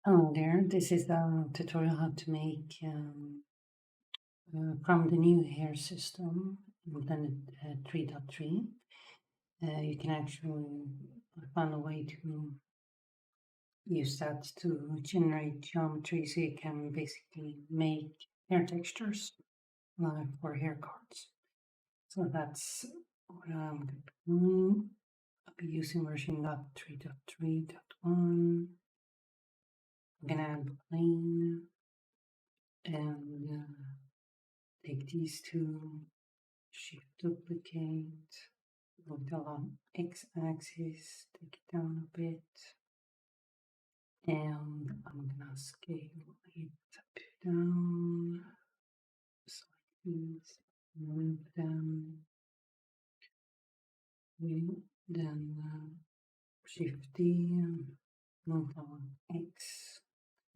Hello there, this is a tutorial how to make from the new hair system, Blended 3.3. You can actually find a way to use that to generate geometry, so you can basically make hair textures for hair cards. So that's what I'm doing. I'll be using version 3.3.1. I'm gonna add plane and take these two, shift duplicate, move the x-axis, take it down a bit, and I'm gonna scale it up down, select these, move them, then shift D, move on X,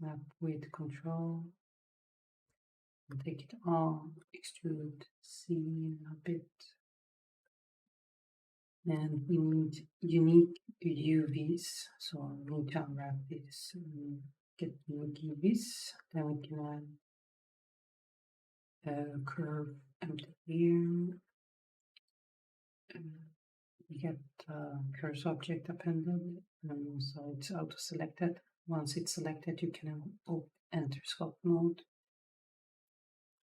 map with control, and take it off, extrude C a bit, and we need unique UVs. So we need to unwrap this and get unique UVs. Then we can add a curve empty here. We get cursor object appended, and so it's auto selected. Once it's selected, you can enter sculpt mode.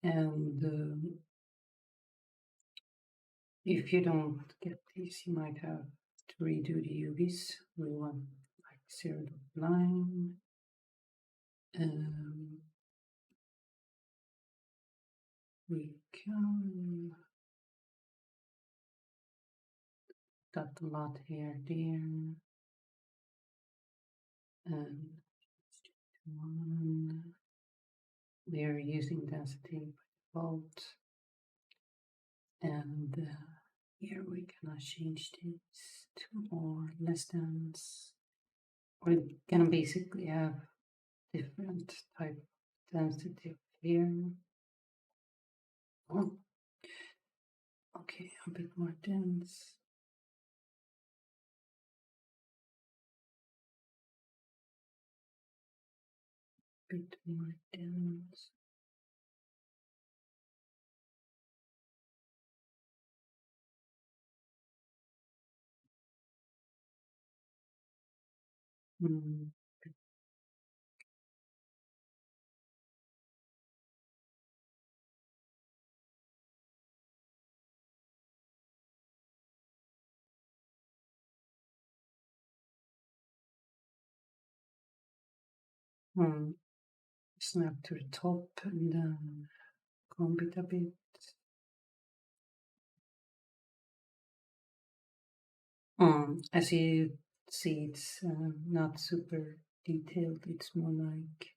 And if you don't get this, you might have to redo the UVs. We want like 0.9. We can got a lot here, there, and one. We are using density by default, and here we cannot change this to more less dense. We're gonna basically have different type of density here. Oh, okay, a bit more dense. Bit more dense. Snap to the top and then comb it a bit. As you see, it's not super detailed. It's more like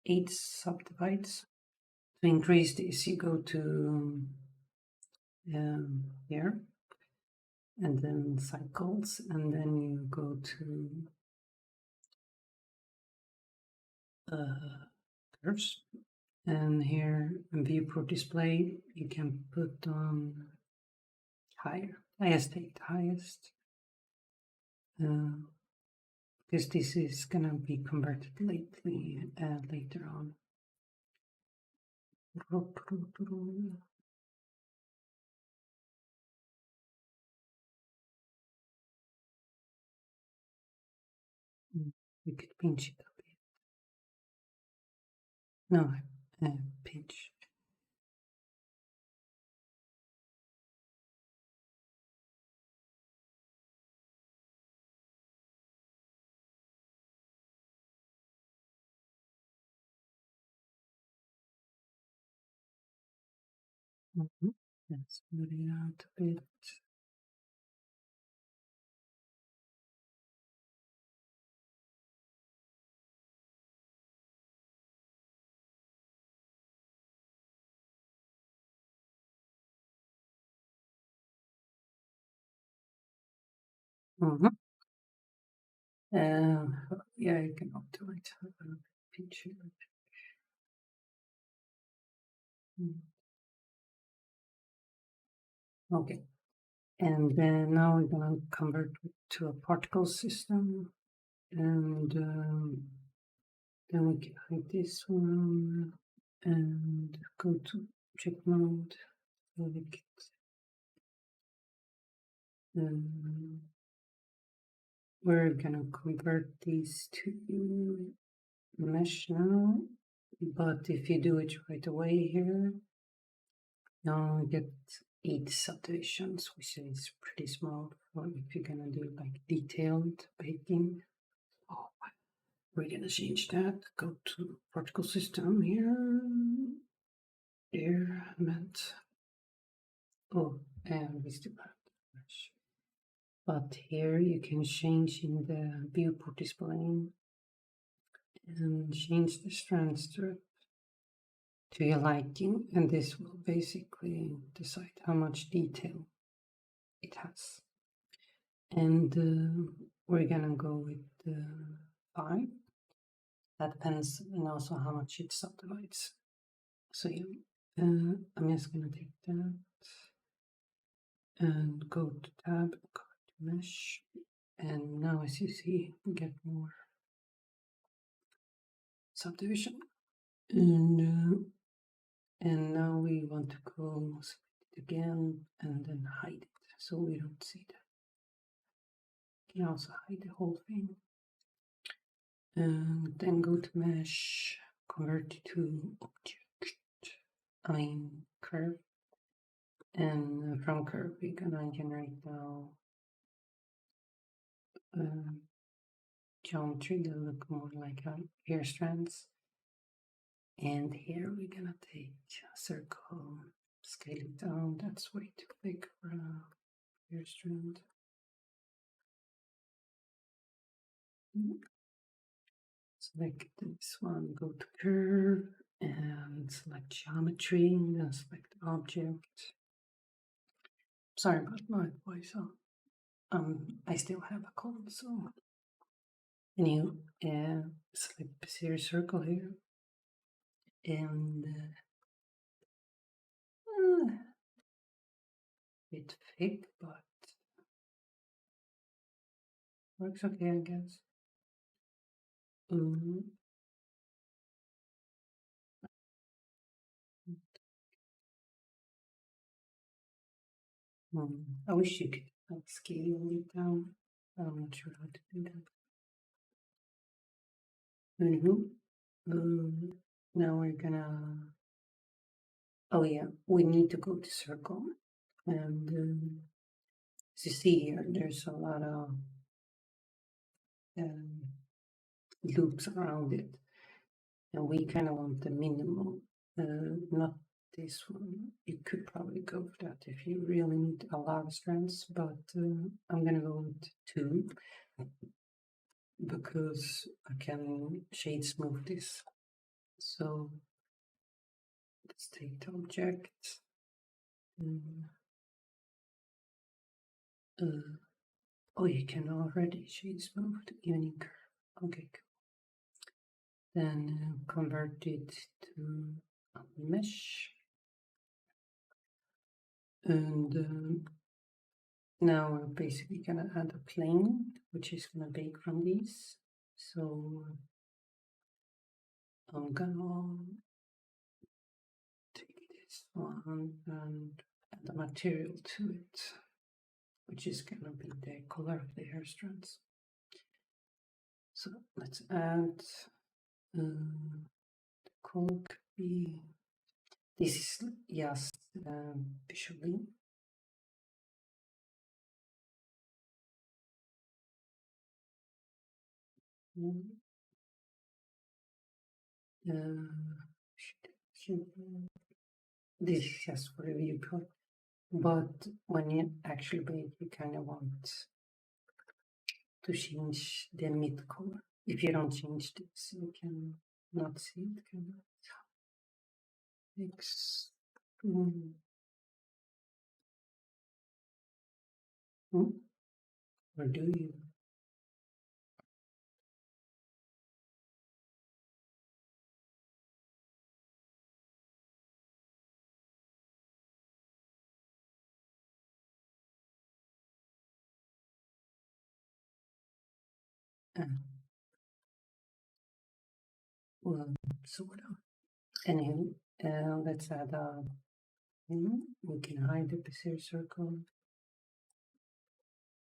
8 subdivides. To increase this, you go to here, and then cycles, and then you go to curves, and here in viewport display you can put on highest, take highest, because this is gonna be converted later on. You could pinch it a bit. No, pinch. Let's move it out a bit. Yeah, you can optimize pinch it. Okay, and then now we're gonna convert to a particle system. And then we can hide this one and go to object mode, select we're gonna convert these to mesh now, but if you do it right away here, you'll get 8 subdivisions, which is pretty small. Or if you're gonna do like detailed baking, oh, we're gonna change that. Go to particle system here. There, meant. Oh, and we still have the mesh. But here you can change in the viewport display and change the strand strip to your liking, and this will basically decide how much detail it has. And we're gonna go with 5. That depends, and also how much it subdivides. So yeah, I'm just gonna take that and go to tab, go to mesh, and now as you see, we get more subdivision. And now we want to go select it again and then hide it so we don't see that. You can also hide the whole thing. And then go to mesh, convert it to object, curve. And from curve, we're gonna generate now geometry that look more like hair strands. And here we're gonna take a circle, scale it down. That's way too big for a hair strand. Select this one, go to curve and select geometry, and then select object. Sorry about my voice. I still have a cold, so. And you select the circle here, and bit thick, but works okay, I guess. I wish you could like scale it down. I'm not sure how to do that. Anywho, now we're gonna. Oh yeah, we need to go to circle, and as you see here, there's a lot of loops around it, and we kind of want the minimum, not this one. You could probably go for that if you really need a lot of strands, but I'm gonna go with 2 because I can shade smooth this. So let's take the object. Oh, you can already shade smooth even in curve. Okay, cool. Then convert it to a mesh. And now we're basically gonna add a plane, which is gonna bake from these. So I'm gonna take this one and add the material to it, which is gonna be the color of the hair strands. So let's add the color could be, this is just visually. This is just for the viewport, but when you actually bake, you kind of want to change the mid color. If you don't change this, you can not see it. Kind of. Or do you? Well, sort of. Anywho, let's add a. We can hide the bezier circle.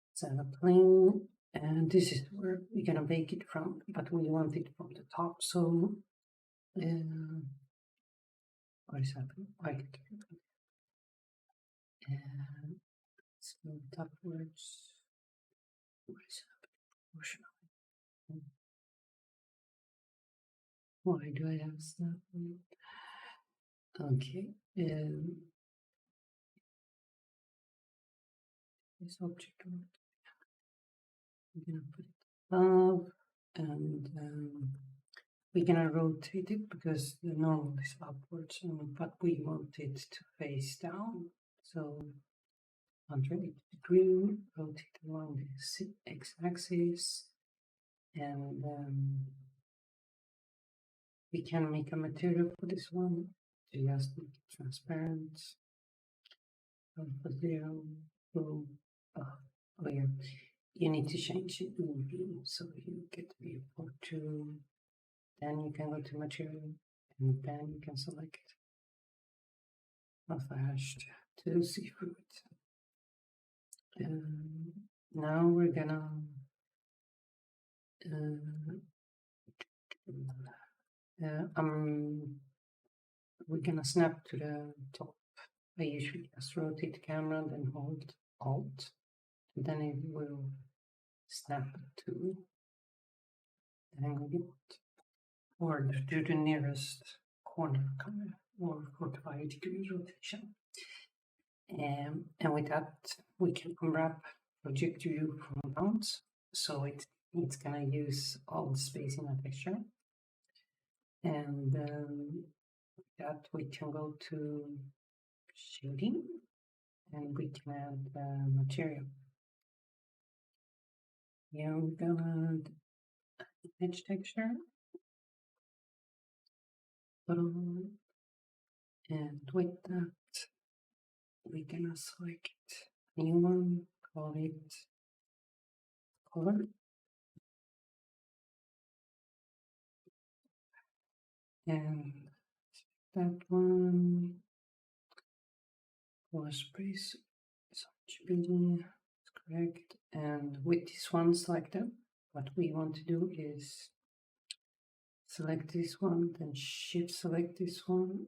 Let's add a plane, and this is where we're gonna bake it from, but we want it from the top. So, what is happening? Right. And let's move it upwards. What is happening? Why do I have snap? Okay. This object, we're gonna put it above, and we're gonna rotate it because the normal is upwards, but we want it to face down. So 180 degree, rotate along the x-axis, and we can make a material for this one to just make it transparent. For 0, boom. Oh yeah, you need to change it in view, so you get the viewport to, then you can go to material, and then you can select hashed to see through it. Now we're gonna we're gonna snap to the top. I usually just rotate the camera, then hold Alt, and then it will snap to the angle you want, or to the nearest corner, or 45 degrees rotation. And with that, we can unwrap project view from bounds, so it's gonna use all the space in the texture. And with that, we can go to shading, and we can add material. Yeah, we're gonna add edge texture, and with that, we're gonna select a new one, call it color, and that one was space, such correct. And with this one selected, what we want to do is select this one, then shift select this one,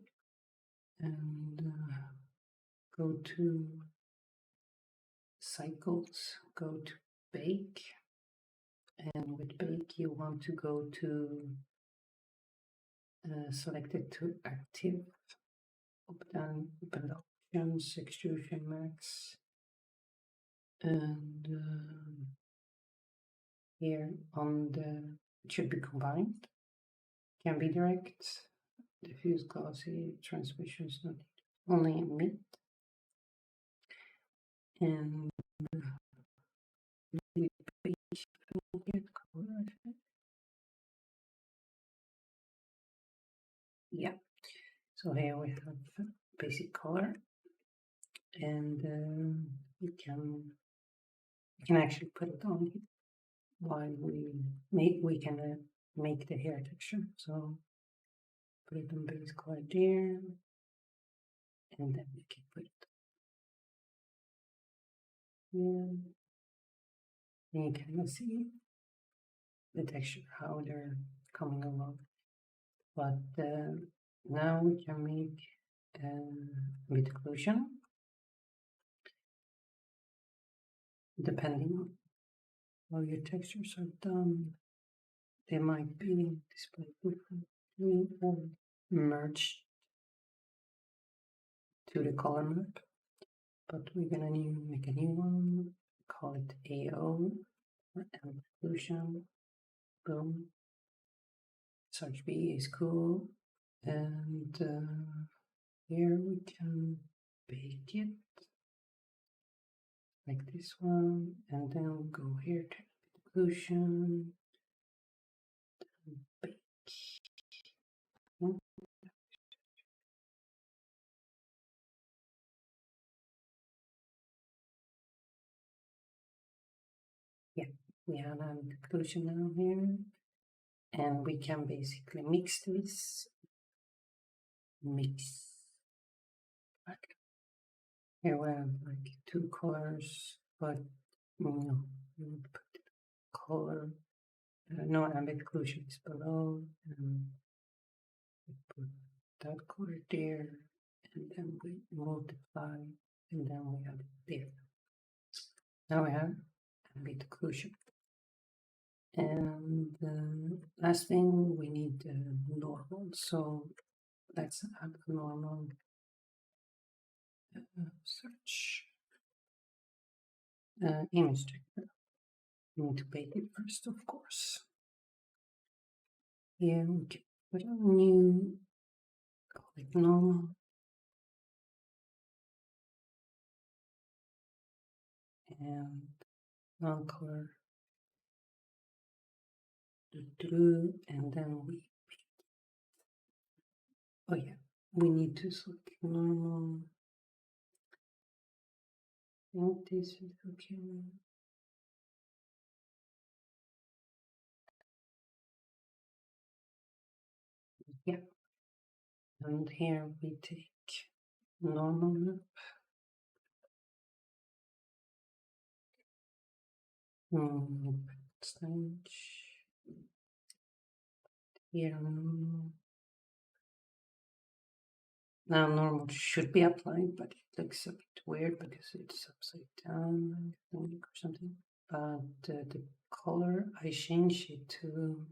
and go to cycles, go to bake, and with bake you want to go to select it to active, open the options, extrusion max, and here on the, it should be combined, can be direct, diffuse, glossy, transmission is not only emit, and with page get color. Yeah, so here we have basic color, and you can actually put it on while we can make the hair texture. So put it on base color there, and then we can put it here. And you can see the texture, how they're coming along. But now we can make with occlusion, depending on how your textures are done. They might be displayed differently or merged to the color map. But we're gonna make a new one, call it AO, and occlusion, boom. Search B is cool, and here we can bake it like this one, and then we'll go here to occlusion, bake. Yeah, we have an occlusion now here, and we can basically mix this. Like here we have like two colors, but no, we would put color. No ambient occlusion is below, and we put that color there, and then we multiply, and then we have it there. Now we have ambient occlusion. And the last thing, we need normal. So let's add normal search image checker. We need to bake it first, of course. Here we can put a new, call it normal. And one color, and then we, oh yeah, we need to select normal. I think this is okay. Yeah, and here we take normal stage. Here now normal should be applied, but it looks a bit weird because it's upside down, I think, or something. But the color, I change it to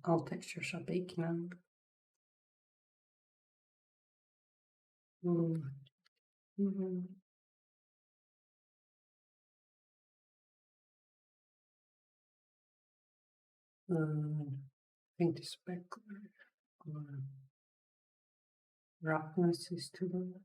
all textures are baked now. I think the specular or roughness is too low.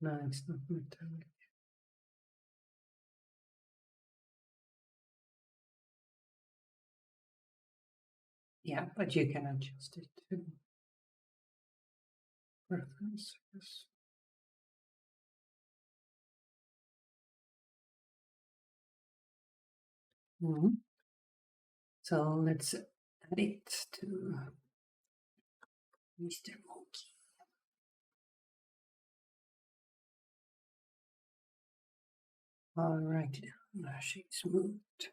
No, it's not metallic. Yeah, but you can adjust it to preference. Yes. So let's add it to Mr. Monkey. All right, now she's moved.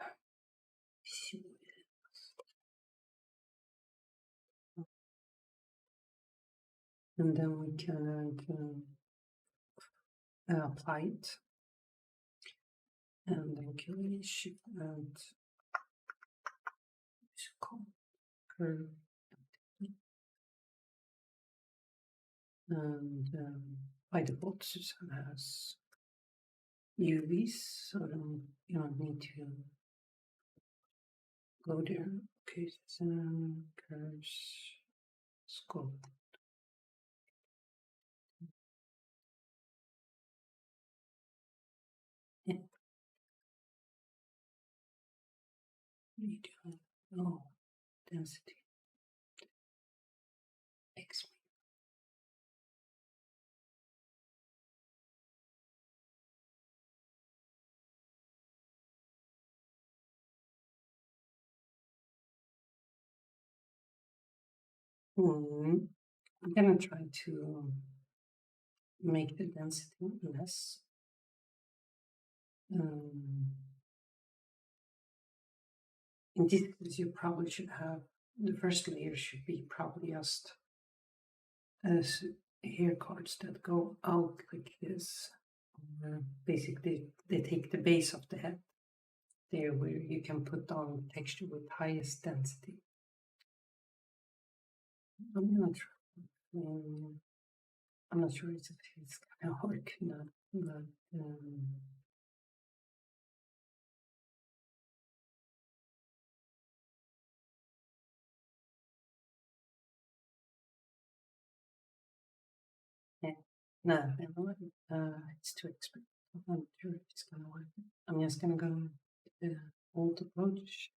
And then we can apply it. And then QA shift and curve. And by default, Susan has UVs, so you don't need to go there. Okay, Susan curves scope. Yeah. Medium, low density. X. I'm gonna try to make the density less. In this case, you probably should have the first layer should be probably just as hair cards that go out like this. Basically, they take the base of the head there where you can put on texture with highest density. I'm not sure. I'm not sure if it's gonna work now, but yeah, no, it's it's too expensive. I'm not sure if it's gonna work. I'm just gonna go with the old approach.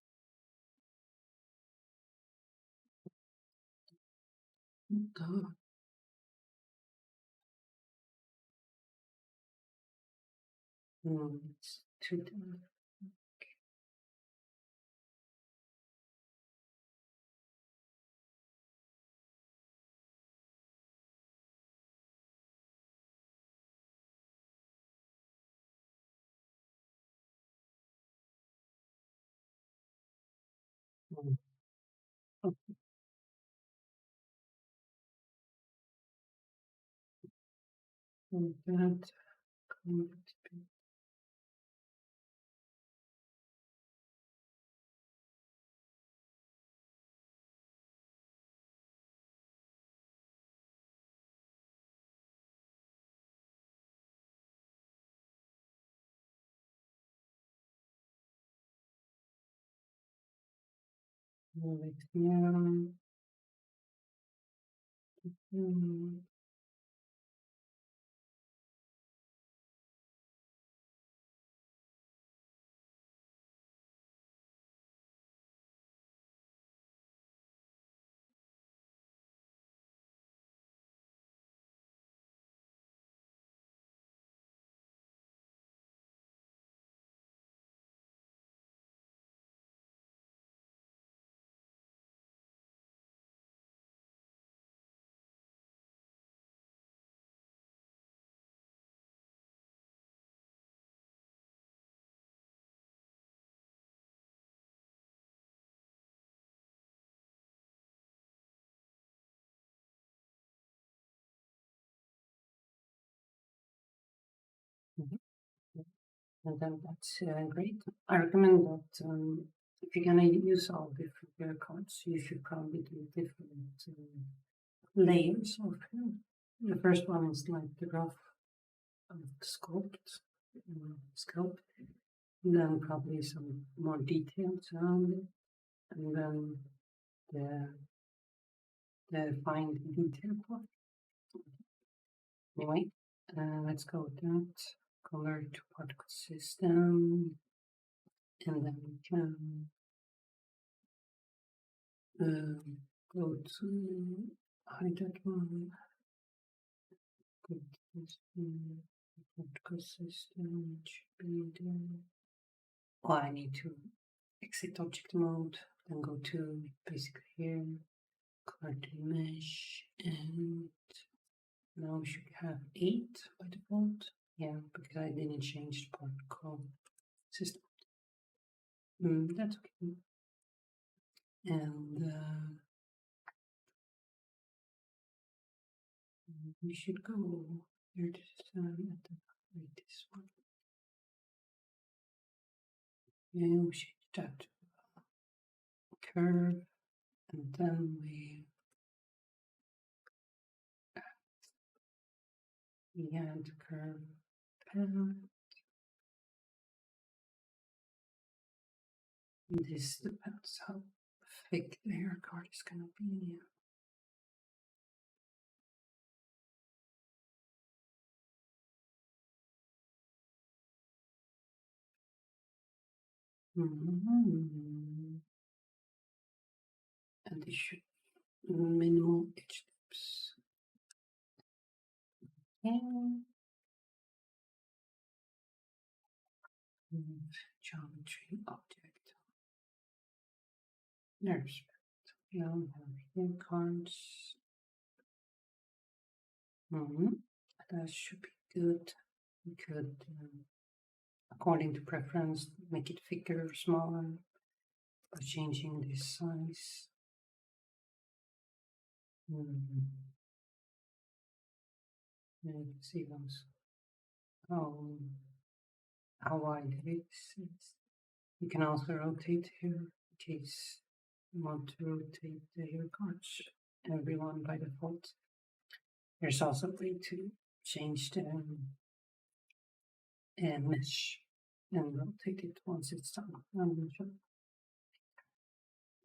No, it's too dark. Mm. Oh, that convert pin. Move it down. Mm. Mhm. And then that's great. I recommend that if you're gonna use all different layer cards, you should probably do different layers of them. The first one is like the rough sculpt, and then probably some more details around it, and then the fine detail part. Anyway, let's go with that. Convert to particle system, and then we can go to hide that one. Go to this particle system. It should be there. Oh, I need to exit object mode, then go to basically here, convert to mesh, and now we should have 8 by default. Yeah, because I didn't change the particle system. That's okay. And we should go here to at the wait, this one. And we should start to curve, and then we add curve path. This depends how thick the hair card is gonna be. And this should be minimal edge tips. And geometry object. There's now we have hair cards. That should be good. We could, according to preference, make it thicker or smaller by changing this size. Yeah, you can see those. How wide it is. You can also rotate here in case you want to rotate the hair cards, everyone by default. There's also a way to change the mesh and rotate it once it's done.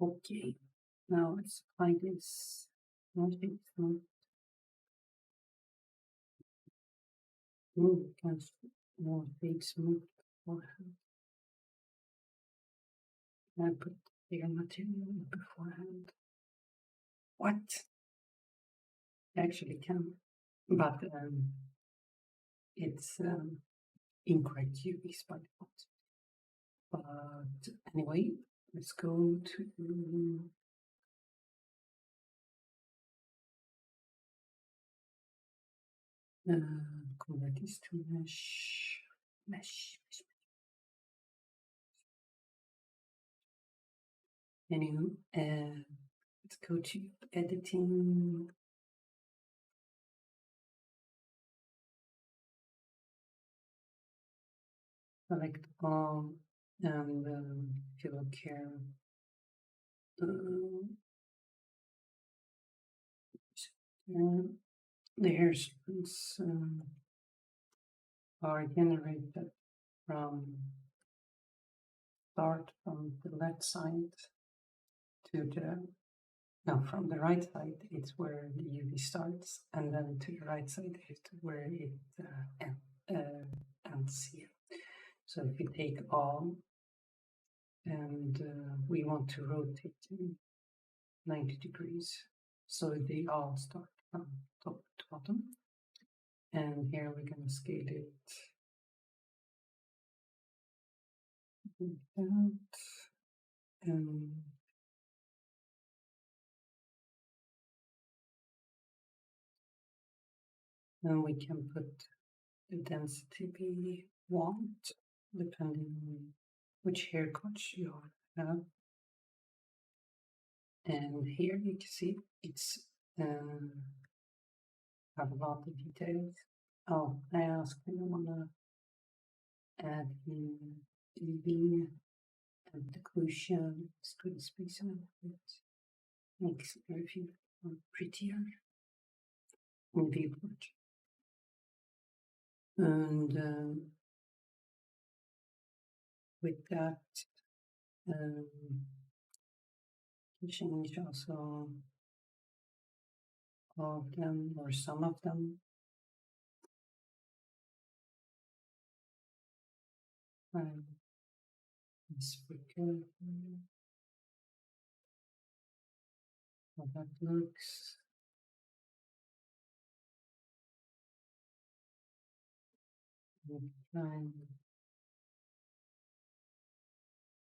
Okay, now let's apply this. Move against more big smooth beforehand. I put bigger material beforehand. What? I actually can, but it's incorrect use by default. But anyway, let's go to convert this to mesh. Anyway, let's go to editing. Select all, and if you look here, the hair strands are generated from start from the left side to the from the right side. It's where the UV starts, and then to the right side is where it ends here. So if you take all, and we want to rotate in 90 degrees, so they all start from top to bottom. And here we're going to scale it like that. And we can put the density we want, depending on which haircut you have. And here you can see it's have a lot of details. Oh, I asked if I want to add in UV and the occlusion, screen space, and it makes everything prettier in the viewport. And with that, change also all of them or some of them. This flicker, how that looks. And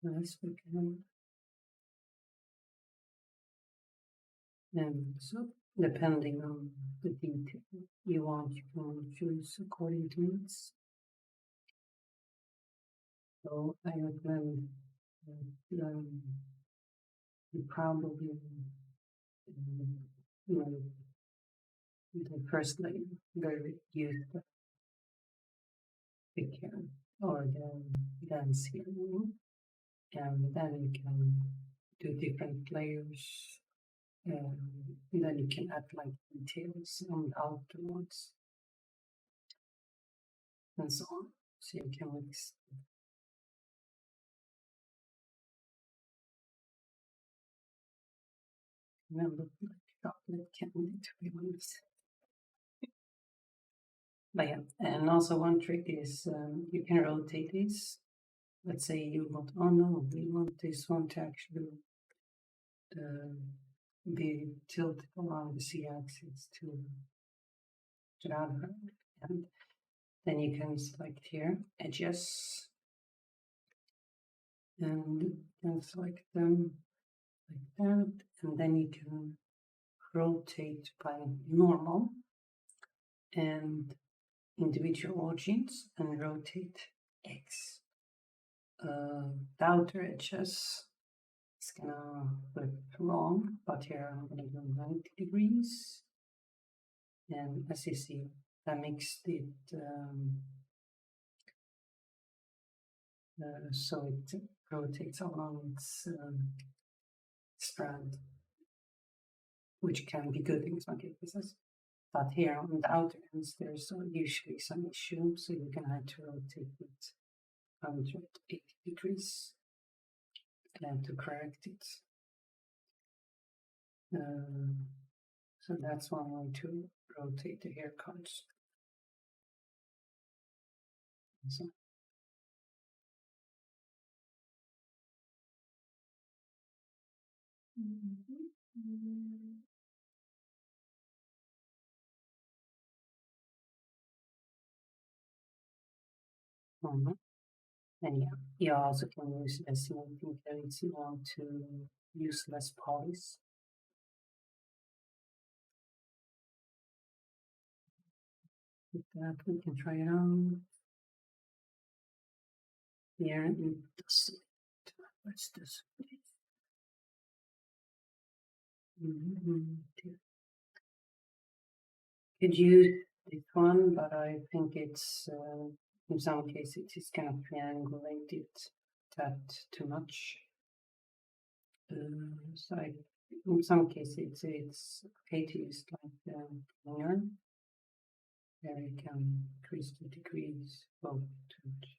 this flicker. And so, depending on the detail you want, you can choose according to needs. So I recommend you probably the first layer very use the picture or the dance here, and then you can do different layers. And then you can add like details on the afterwards and so on. So you can mix. Remember, like chocolate candy, to be honest. But yeah, and also one trick is you can rotate this. Let's say you want, oh no, we want this one to actually be tilted along the z-axis to the other, and then you can select here edges and select them like that, and then you can rotate by normal and individual origins and rotate X. The outer edges is gonna look wrong, but here I'm gonna do 90 degrees, and as you see, that makes it so it rotates along its strand, which can be good in some cases. But here on the outer ends, there's usually some issue, so you're gonna have to rotate it 180 degrees to correct it. So that's one way to rotate the haircuts. So, and yeah, you also can use estimating case you want to use less polys. With that, we can try it on. Here in this, what's this? Could use this one, but I think it's in some cases it's kind of triangulated that too much. So in some cases it's okay to use like linear, where you can increase the degrees both too much.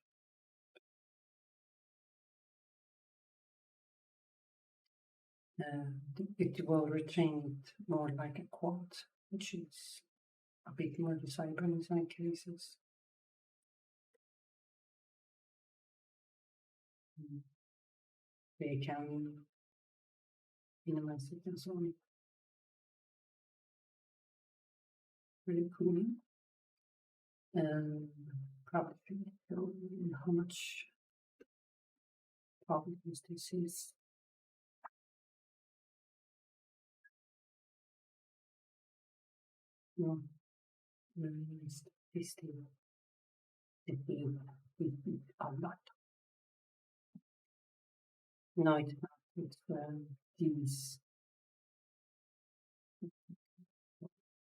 It will retain it more like a quad, which is a bit more desirable in some cases. They can minimize it and so on. Really cool. Probably so how much problems this is. No, it's still a lot. No, it's not. It's these. If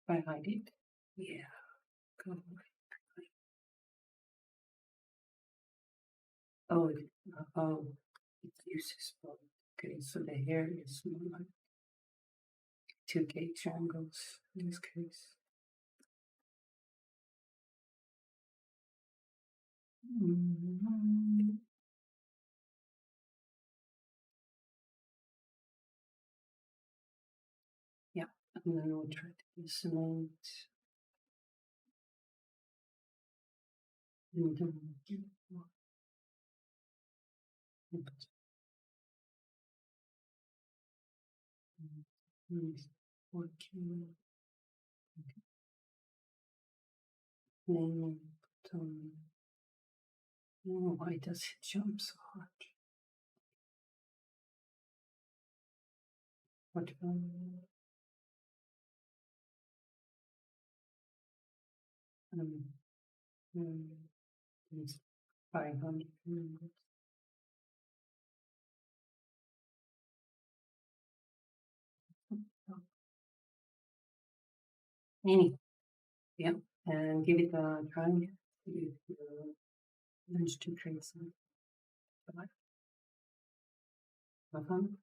I hide it, yeah, go away. Oh, oh, it uses both. Okay, so the hair is more like 2K triangles in this case. Yeah, and then we'll try to cement and working name button. Oh, why does it jump so hard? What it's 500. Anyway, yeah, and give it a try if you manage to create some. Bye. Have fun.